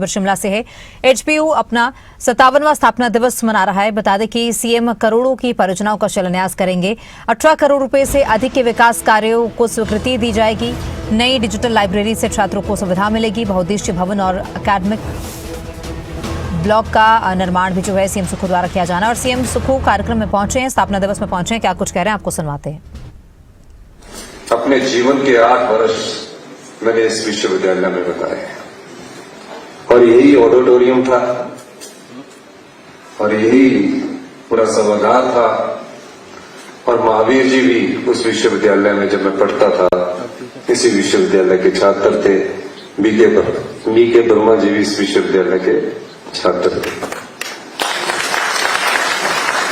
शिमला से है। एचपीयू अपना 57वां स्थापना दिवस मना रहा है। बता दें कि सीएम करोड़ों की परियोजनाओं का शिलान्यास करेंगे। 18 करोड़ रुपए से अधिक के विकास कार्यों को स्वीकृति दी जाएगी। नई डिजिटल लाइब्रेरी से छात्रों को सुविधा मिलेगी। बहुउद्देशीय भवन और अकादमिक ब्लॉक का निर्माण भी जो है सीएम सुखू द्वारा किया जाना। और सीएम सुखू कार्यक्रम में पहुंचे हैं, स्थापना दिवस में पहुंचे हैं। क्या कुछ कह रहे हैं आपको सुनवाते हैं। अपने जीवन के 8 वर्ष मैंने इस विश्वविद्यालय में बताए और यही ऑडिटोरियम था और यही पूरा सभागार था। और महावीर जी भी उस विश्वविद्यालय में जब मैं पढ़ता था इसी विश्वविद्यालय के छात्र थे। बीके वर्मा जी भी इस विश्वविद्यालय के छात्र थे।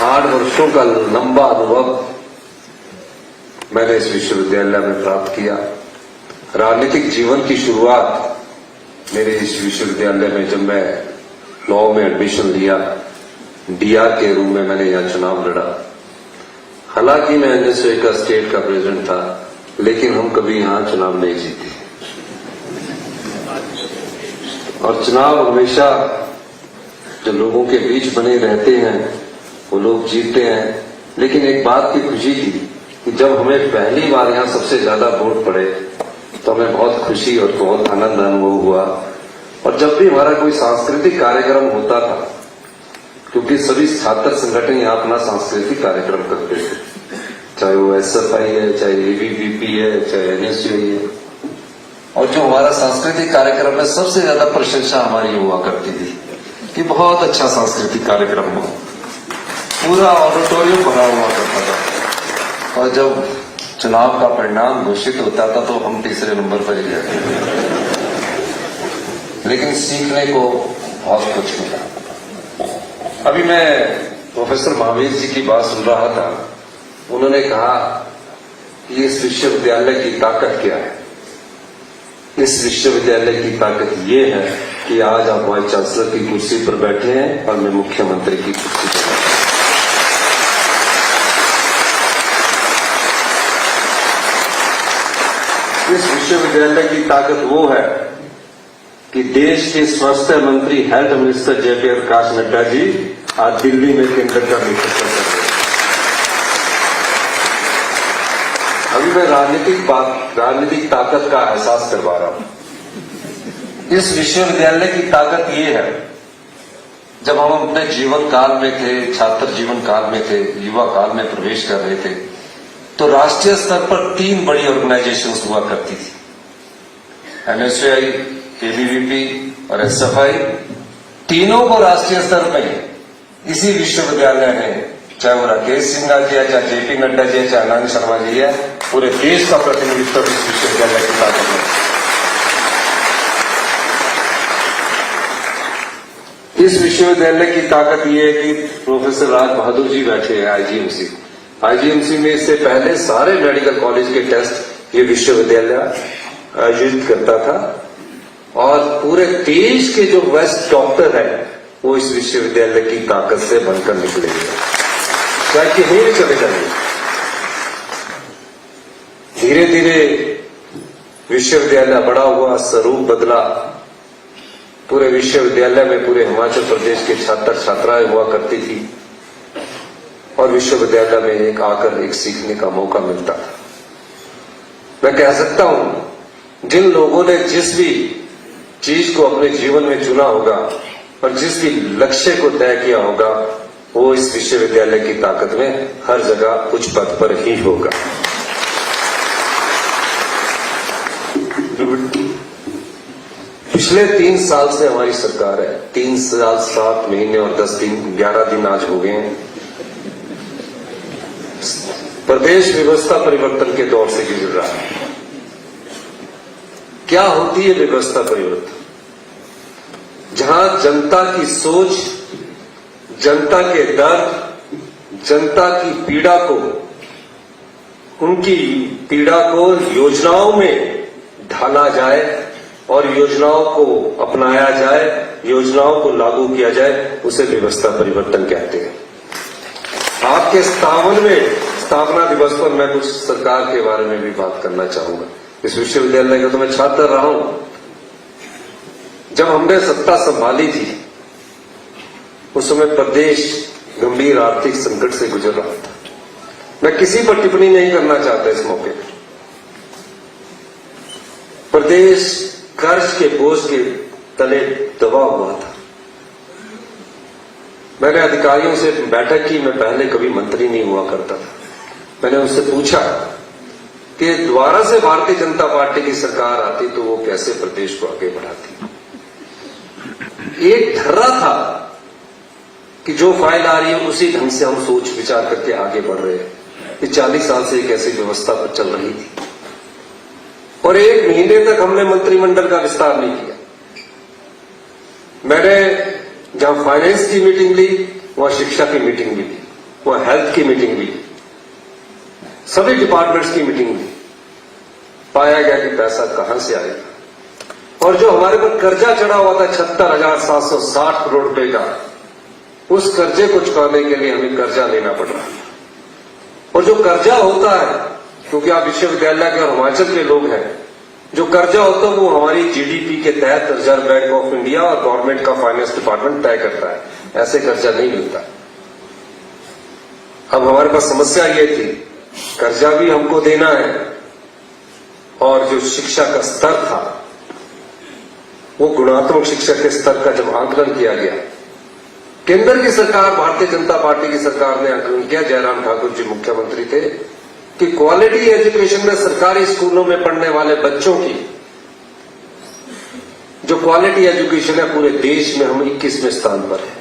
8 वर्षों का लंबा अनुभव मैंने इस विश्वविद्यालय में प्राप्त किया। राजनीतिक जीवन की शुरुआत मेरे इस विश्वविद्यालय में जब मैं लॉ में एडमिशन लिया, डीआर के रूप में मैंने यहाँ चुनाव लड़ा। हालांकि मैं एनएसयूआई का स्टेट का प्रेसिडेंट था, लेकिन हम कभी यहाँ चुनाव नहीं जीते। और चुनाव हमेशा जो लोगों के बीच बने रहते हैं वो लोग जीतते हैं। लेकिन एक बात की खुशी थी कि जब हमें पहली बार यहाँ सबसे ज्यादा वोट पड़े तो हमें बहुत खुशी और बहुत आनंद अनुभव हुआ। और जब भी हमारा कोई सांस्कृतिक कार्यक्रम होता था, क्योंकि सभी छात्र संगठन यहाँ अपना सांस्कृतिक कार्यक्रम करते थे, चाहे वो एसएफआई है, चाहे एबीवीपी है, चाहे एनएसयूआई है। और जो हमारा सांस्कृतिक कार्यक्रम में सबसे ज्यादा प्रशंसा हमारी हुआ करती थी कि बहुत अच्छा सांस्कृतिक कार्यक्रम हो, पूरा ऑडिटोरियम भरा हुआ करता था। और जब चुनाव का परिणाम घोषित होता था तो हम तीसरे नंबर पर ही रहते। लेकिन सीखने को बहुत कुछ मिला। अभी मैं प्रोफेसर महावीर जी की बात सुन रहा था। उन्होंने कहा कि इस विश्वविद्यालय की ताकत क्या है। इस विश्वविद्यालय की ताकत ये है कि आज आप वाइस चांसलर की कुर्सी पर बैठे हैं और मैं मुख्यमंत्री की कुर्सी पर बैठा। इस विश्वविद्यालय की ताकत वो है कि देश के स्वास्थ्य मंत्री हेल्थ मिनिस्टर जय प्रकाश नड्डा जी आज दिल्ली में केंद्र का नेतृत्व कर रहे हैं। अभी मैं राजनीतिक ताकत का एहसास करवा रहा हूं। इस विश्वविद्यालय की ताकत ये है, जब हम अपने जीवन काल में थे, छात्र जीवन काल में थे, युवा काल में प्रवेश कर रहे थे, तो राष्ट्रीय स्तर पर 3 बड़ी ऑर्गेनाइजेशंस हुआ करती थी, एनएसयूआई, एबीवीपी और एसएफआई। तीनों को राष्ट्रीय स्तर पर इसी विश्वविद्यालय ने, चाहे वो राकेश सिंघा जी है, चाहे जेपी नड्डा जी है, चाहे आनंद शर्मा जी है, पूरे देश का प्रतिनिधित्व इस विश्वविद्यालय की ताकत है। इस विश्वविद्यालय की ताकत ये है कि प्रोफेसर राज बहादुर जी बैठे हैं आईजीएमसी में। इससे पहले सारे मेडिकल कॉलेज के टेस्ट ये विश्वविद्यालय आयोजित करता था। और पूरे देश के जो बेस्ट डॉक्टर हैं वो इस विश्वविद्यालय की ताकत से बनकर निकलेंगे, चाहे कहीं भी चले जाएंगे। धीरे धीरे विश्वविद्यालय बड़ा हुआ, स्वरूप बदला। पूरे विश्वविद्यालय में पूरे हिमाचल प्रदेश के छात्र छात्राएं हुआ करती थी और विश्वविद्यालय में एक सीखने का मौका मिलता था। मैं कह सकता हूं, जिन लोगों ने जिस भी चीज को अपने जीवन में चुना होगा और जिस भी लक्ष्य को तय किया होगा, वो इस विश्वविद्यालय की ताकत में हर जगह उच्च पद पर ही होगा। पिछले 3 साल से हमारी सरकार है। 3 साल 7 महीने और 10 दिन 11 दिन आज हो गए हैं। प्रदेश व्यवस्था परिवर्तन के दौर से गुजर रहा है। क्या होती है व्यवस्था परिवर्तन? जहां जनता की सोच, जनता के दर्द, जनता की पीड़ा को, उनकी पीड़ा को योजनाओं में ढाला जाए और योजनाओं को अपनाया जाए, योजनाओं को लागू किया जाए, उसे व्यवस्था परिवर्तन कहते हैं। आपके 57वें स्थापना दिवस पर मैं कुछ सरकार के बारे में भी बात करना चाहूंगा। इस विश्वविद्यालय का तो मैं छात्र रहा हूं। जब हमने सत्ता संभाली थी उस समय प्रदेश गंभीर आर्थिक संकट से गुजर रहा था। मैं किसी पर टिप्पणी नहीं करना चाहता इस मौके पर। प्रदेश कर्ज के बोझ के तले दबा हुआ था। मैंने अधिकारियों से बैठक की, मैं पहले कभी मंत्री नहीं हुआ करता था। मैंने उनसे पूछा कि दोबारा से भारतीय जनता पार्टी की सरकार आती तो वो कैसे प्रदेश को आगे बढ़ाती। एक धर्रा था कि जो फाइल आ रही है उसी ढंग से हम सोच विचार करके आगे बढ़ रहे हैं। कि 40 साल से एक ऐसी व्यवस्था पर चल रही थी और 1 महीने तक हमने मंत्रिमंडल का विस्तार नहीं किया। मैंने जहां फाइनेंस की मीटिंग ली, वहां शिक्षा की मीटिंग भी ली, वहां हेल्थ की मीटिंग भी ली, सभी डिपार्टमेंट्स की मीटिंग ली। पाया गया कि पैसा कहां से आएगा और जो हमारे पर कर्जा चढ़ा हुआ था 76,760 करोड़ रुपए का, उस कर्जे को चुकाने के लिए हमें कर्जा लेना पड़ रहा है। और जो कर्जा होता है, क्योंकि आप विश्वविद्यालय के और हिमाचल के लोग हैं, जो कर्जा होता है वो हमारी जीडीपी के तहत रिजर्व बैंक ऑफ इंडिया और गवर्नमेंट का फाइनेंस डिपार्टमेंट तय करता है। ऐसे कर्जा नहीं मिलता। अब हमारे पास समस्या ये थी, कर्जा भी हमको देना है और जो शिक्षा का स्तर था वो गुणात्मक शिक्षा के स्तर का जब आंकलन किया गया, केंद्र की सरकार भारतीय जनता पार्टी की सरकार ने आंकलन किया, जयराम ठाकुर जी मुख्यमंत्री थे, कि क्वालिटी एजुकेशन में सरकारी स्कूलों में पढ़ने वाले बच्चों की जो क्वालिटी एजुकेशन है पूरे देश में हम 21वें स्थान पर है।